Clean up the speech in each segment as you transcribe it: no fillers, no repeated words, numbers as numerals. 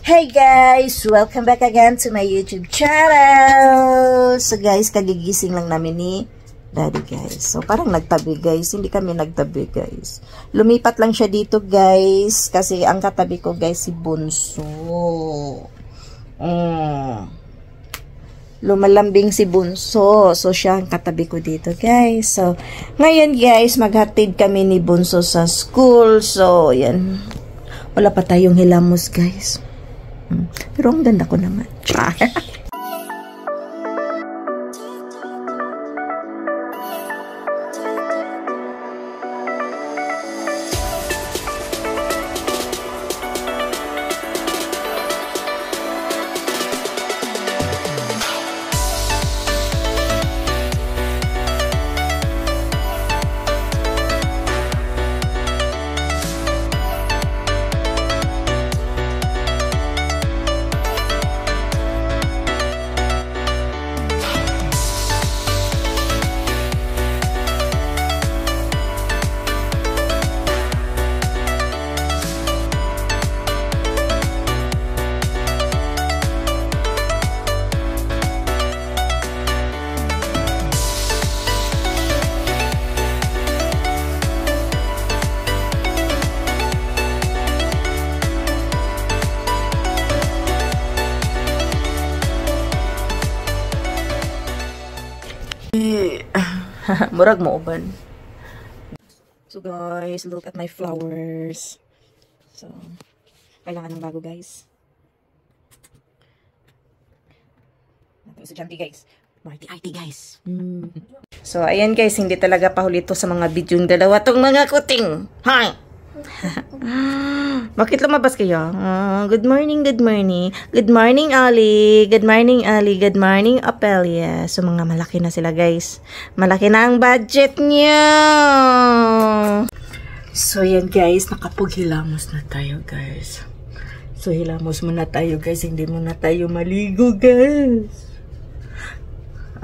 Hey guys! Welcome back again to my YouTube channel! So guys, kagigising lang namin ni Daddy guys. So parang nagtabi guys. Hindi kami nagtabi guys. Lumipat lang siya dito guys. Kasi ang katabi ko guys si Bunso. Lumalambing si Bunso. So siya ang katabi ko dito guys. So ngayon guys, maghatid kami ni Bunso sa school. So yan. Wala pa tayong hilamos guys. Pero ang ganda ko naman. Murag mo uban. So guys, look at my flowers. So, kailangan ng bago guys. Ito si Jumpy guys. Marty IT guys. So, ayan guys, hindi talaga pahulito sa mga video yung dalawa tong mga kuting. Hi! Bakit lumabas kayo? Good morning, good morning. Good morning, Ali. Good morning, Ali. Good morning, Apelia. So, mga malaki na sila, guys. Malaki na ang budget niya. So, yan, guys. Nakapaghilamos na tayo, guys. So, hilamos muna tayo, guys. Hindi muna tayo maligo, guys.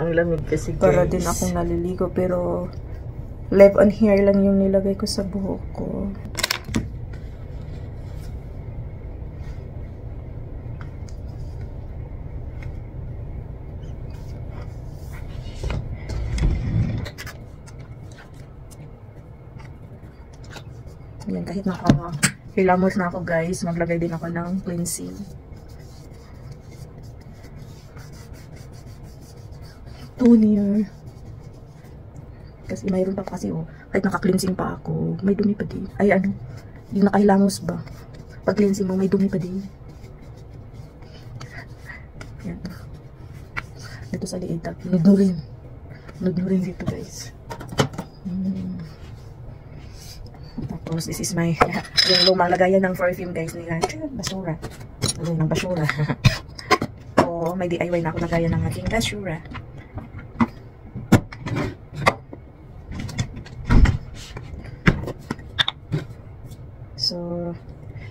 Ang lamig kasi, guys. Para din akong naliligo, pero live on hair lang yung nilagay ko sa buhok ko. Yan, kahit hilamos na ako guys, maglagay din ako ng cleansing. Toner. Kasi mayroon pa kasi kahit naka-cleansing pa ako, may dumi pa din. Ay ano, hindi nakahilamos ba? Pag cleansing mo, may dumi pa din. Yan. Dito sa liit, nudnurin. Nudnurin dito guys. Tapos, this is my, yung lumang lagayan ng perfume guys nila. Basura. Lagayan ng basura. So, may DIY na ako lagayan ng aking basura. So,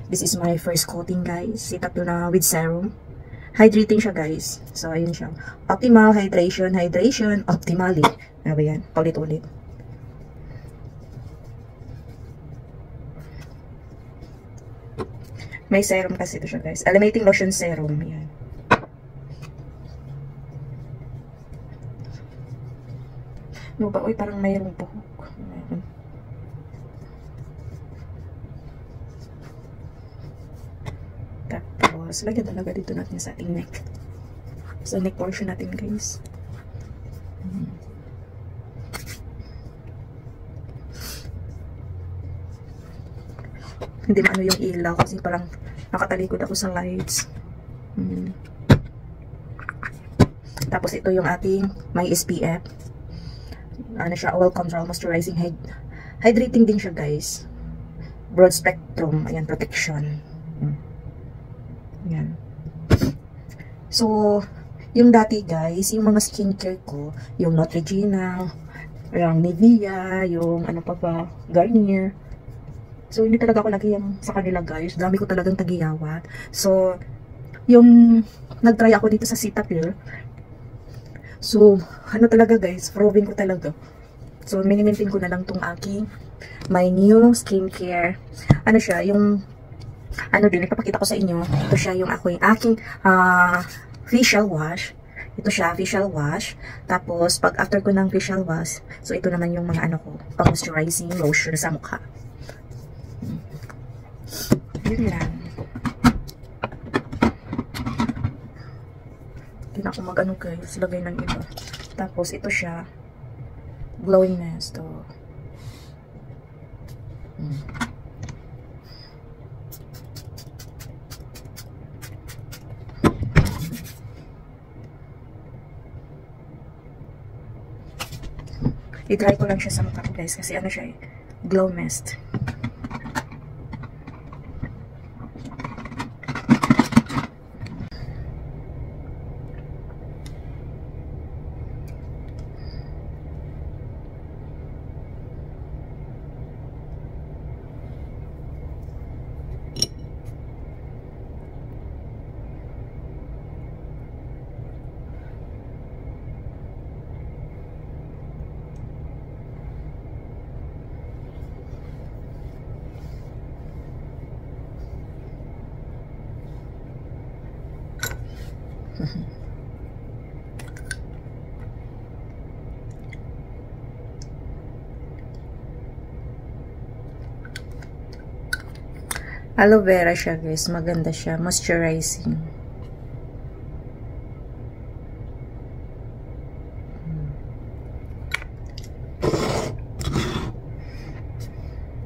this is my first coating guys. Sikat to na with serum. Hydrating siya guys. So, ayun siya. Optimal hydration, hydration, optimally. Ano ba yan? Paulit-ulit. May serum kasi ito siya guys. Eliminating lotion serum. Yan. No ba? Uy, parang mayroong buhok. Tapos, lagyan talaga dito natin sa ating neck. Sa neck portion natin guys. Hindi maano yung ilaw kasi parang nakatalikod ako sa lights. Tapos ito yung ating may SPF. Ano siya, oil control moisturizing hydrating din siya guys. Broad spectrum, ayan, protection. Ayan. So, yung dati guys, yung mga skincare ko, yung Neutrogena, yung Nivea, yung ano pa ba, Garnier. So, hindi talaga ako lagi yung sa kanila guys. Dami ko talagang tagiyawat. So, yung nag-try ako dito sa Cetaphil. So, ano talaga guys, proving ko talaga. So, minimaintain ko na lang tong aking my new skincare. Ano siya, yung ano din, ipapakita ko sa inyo. Ito siya yung aking facial wash. Ito siya, facial wash. Tapos, pag after ko ng facial wash, so ito naman yung mga ano ko, pang-moisturizing lotion sa mukha. Yun lang. Hindi na ako mag-ano guys, lagay ng iba. Tapos, ito siya, glowing mask. To. I-try ko lang siya sa mukha ko guys kasi ano siya eh, glow mist. Aloe vera siya guys, maganda siya, moisturizing.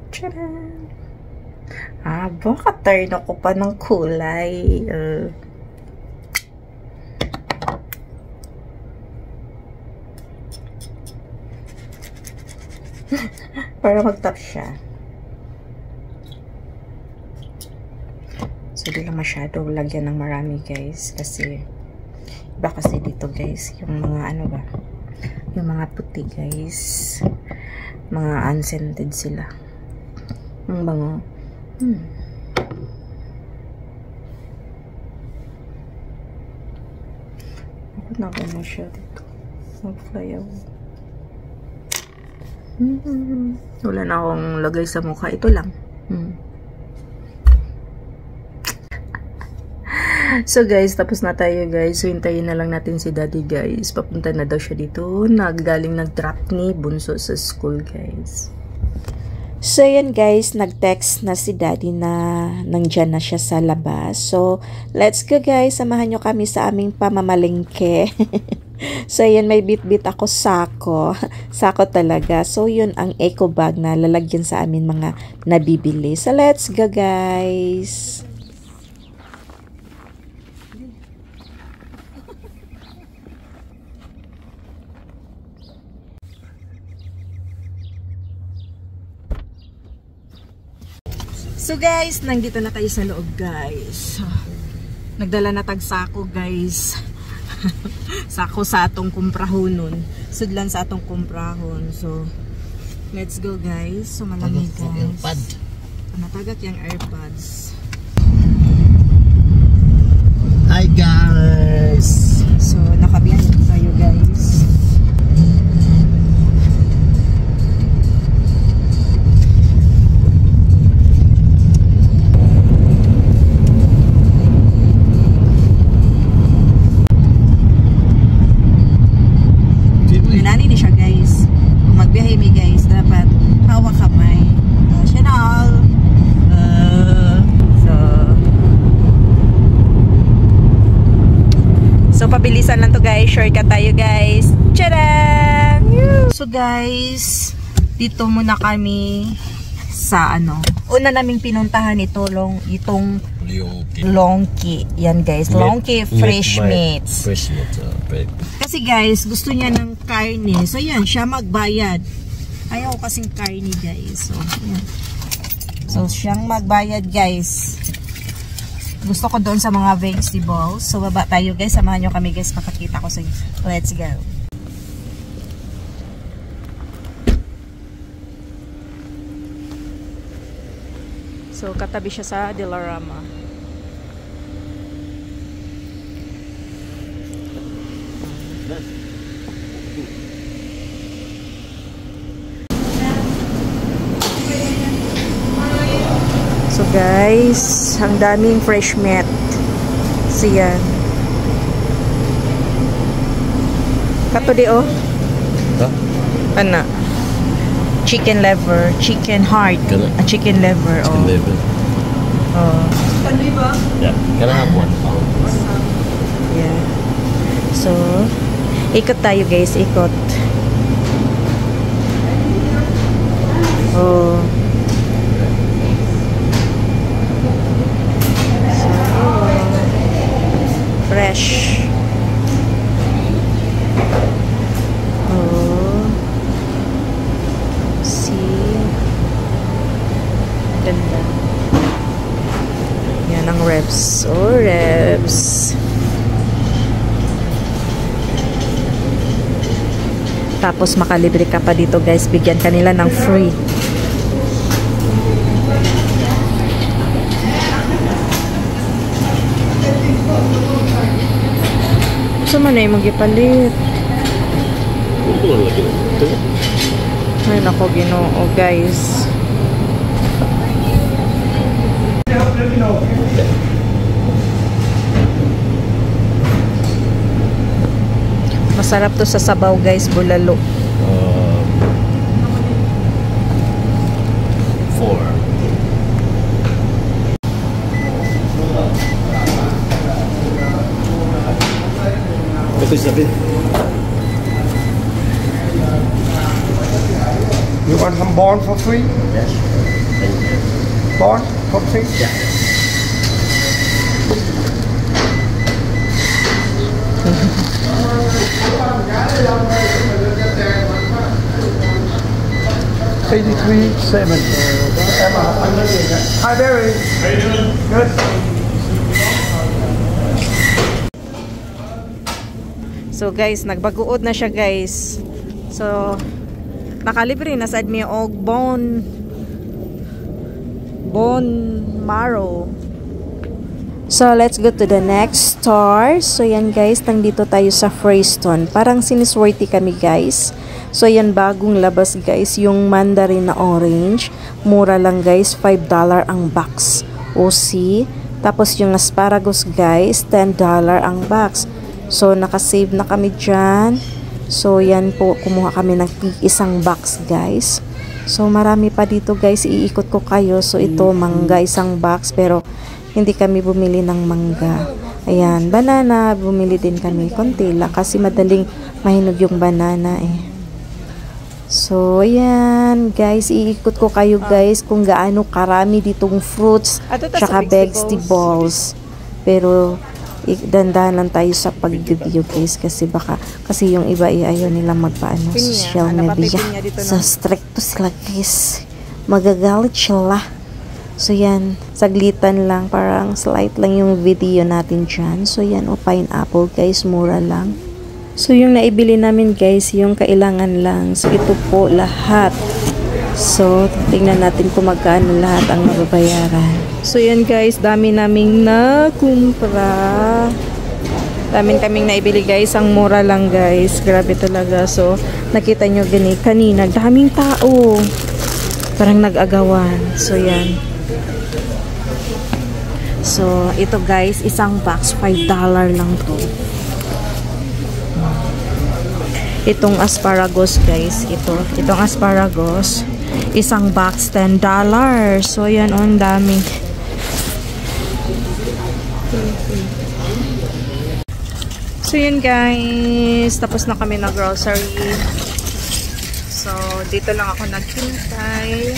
Tcharam! Baka turn ako pa ng kulay. Para mag-top siya. So, di lang masyado lagyan ng marami guys. Kasi, iba kasi dito guys, yung mga ano ba, yung mga puti guys. Mga unscented sila. Ang bango. Ako na ba siya dito? Mag-fly out. Wala na akong lagay sa mukha. Ito lang. So guys, tapos na tayo guys. So hintayin na lang natin si daddy guys. Papunta na daw siya dito. Naggaling nag-drop ni Bunso sa school guys. So yan guys, nag-text na si daddy na nandyan na siya sa labas. So let's go guys. Samahan nyo kami sa aming pamamalengke. So yan, may bit-bit ako sako. Sako talaga. So yun ang eco bag na lalagyan sa amin mga nabibili. So let's go guys. So guys, nandito na tayo sa loob guys. Nagdala na tag sako guys. Sako sa atong kumprahon nun. Sudlan sa atong kumprahon. So, let's go guys. So, malamig guys. Natagak yung AirPods. Hi guys! So, nakabiyan tayo guys. Pabilisan lang to guys, shortcut tayo guys. Tcharam! So guys, dito muna kami sa ano. Una naming pinuntahan itong Longki. Yan guys, Longki Fresh Meats. Fresh meat, kasi guys, gusto niya ng karne. So yan, siya magbayad. Ayaw kasing karne guys. So, yan. So siyang magbayad guys. Gusto ko doon sa mga vegetables. So, baba tayo guys. Samahan nyo kami guys. Papakita ko sa inyo. Let's go. So, katabi siya sa Dilarama. So, guys. Ang daming fresh meat. Siyan. Kato di oh. Huh? Ano? Chicken liver, chicken heart, chicken liver. Chicken liver. Oh. Yeah. Can I have one? Yeah. So, ikot tayo guys, ikot. Oh. So, fresh. Oh. See. Ganda. Yan ang ribs. Oh, ribs. Tapos makalibre ka pa dito guys. Bigyan kanila ng free. So man ay magipalit. Ay nako Ginoo guys. Masarap to sa sabaw guys, bulalo. 4. Ito sabi. You want some bond for free? Yes. Thank you. Bond for free? Yeah. $83.70. Hi Barry. How you doing? Good. So guys, nagbaguod na siya guys. So nakalibre na sad mi og bone marrow. So let's go to the next store. So yan guys, nandito tayo sa Freestone. Parang sinisworthy kami guys. So yan bagong labas guys, yung mandarin na orange. Mura lang guys, $5 ang box. OC. Tapos yung asparagus guys, $10 ang box. So nakasave na kami dyan. So yan po, kumuha kami ng isang box guys. So marami pa dito guys, iikot ko kayo. So ito mangga isang box, pero hindi kami bumili ng mangga. Ayan, banana, bumili din kami konti lang kasi madaling mahinog yung banana eh. So ayan guys, iikot ko kayo guys kung gaano karami ditong fruits tsaka vegetables. Pero dandanan tayo sa pag-video guys kasi baka yung iba ayaw nila magpaano sa social media. So strict to sila guys, magagalit sila. So yan, saglitan lang, parang slight lang yung video natin dyan. So yan, pineapple guys, mura lang. So yung naibili namin guys, yung kailangan lang. So ito po lahat. So tingnan natin kung magkano lahat ang mababayaran. So yan guys, dami naming nakumpra. Dami kaming naibili guys, ang mura lang guys. Grabe talaga. So nakita nyo gani kanina, daming tao. Parang nag-agawan. So yan. So ito guys, isang box $5 lang to. Itong asparagus guys, itong asparagus, isang box $10. So yan, ang dami. So yan guys, tapos na kami na grocery. So dito lang ako naghintay.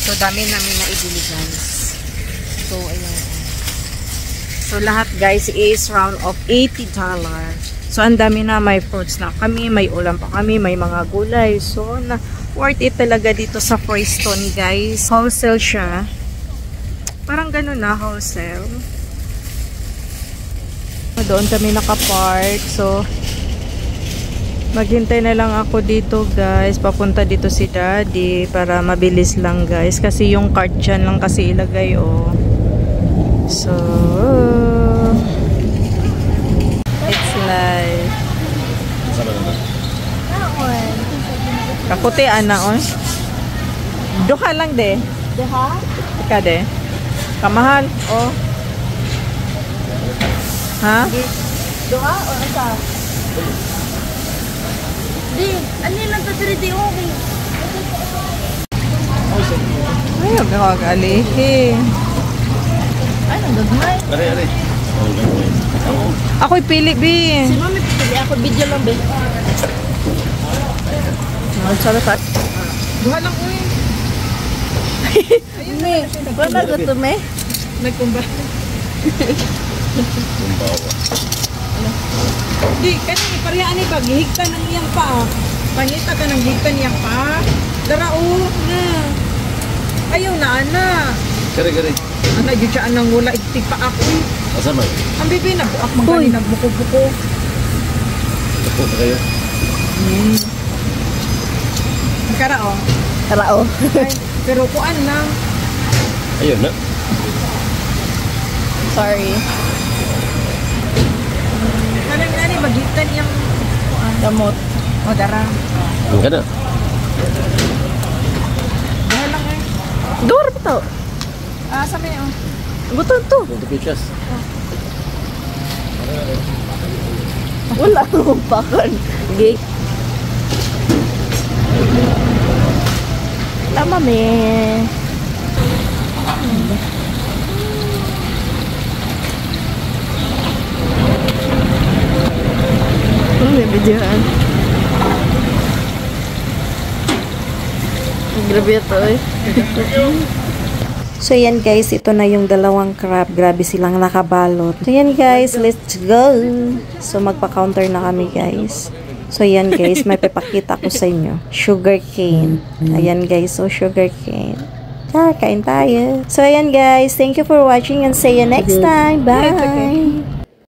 So dami namin na ibili guys. So ayan. So, lahat guys is round of $80. So, ang dami na. May fruits na kami. May ulam pa kami. May mga gulay. So, worth it talaga dito sa Freestone guys. Wholesale siya. Parang ganun na, wholesale. Doon kami nakapark. So, maghintay na lang ako dito guys. Papunta dito si Daddy para mabilis lang guys. Kasi yung card dyan lang kasi ilagay oh. So, it's live. Sama naman. That one. Kaputi ana oy. Duha lang de. Diha? Ika de. Kamahal. Oh. Ha? Duha o asa? Di, ano lang to 3D okay. Ay, huwag ako mag-alihi. Ay, nagagmay. Are, are. Ang gagawin. Ako'y pili, B. Si Mami, pili ako video lang, be. Sarap. Duha lang, uy. Me, wala ko to, me. Nagkumba. Kumbawa. Di, kanini parehaan ni ba? Gihigta ng iyang pa. Pangita ka ng gihigta niyang pa. Darao na. Ayaw na, ana. Kare, kare. Ana, yun siya anang wala itig pa ako. Asa man? Ang bibi, nabuak mga gani, nagbuko-buko. Ito na kayo. Karao. Karao. Ay, pero kuan lang. Ayun na. Sorry. Kanang gani, maghigta niyang Gamot. o dara. Ang gana. Dahil lang eh. Dur pa to. Sabi niyo. Buton to. Ito pictures. Wala akong pakan. Gate. Tama, me. May videoan. Grabe ito eh. So yan guys, ito na yung dalawang crab. Grabe silang nakabalot. So yan guys, let's go! So magpa-counter na kami guys. So yan guys, may papakita ko sa inyo. Sugar cane. Ayan guys, so sugar cane. Kain tayo. So ayan guys, thank you for watching and see you next time. Bye!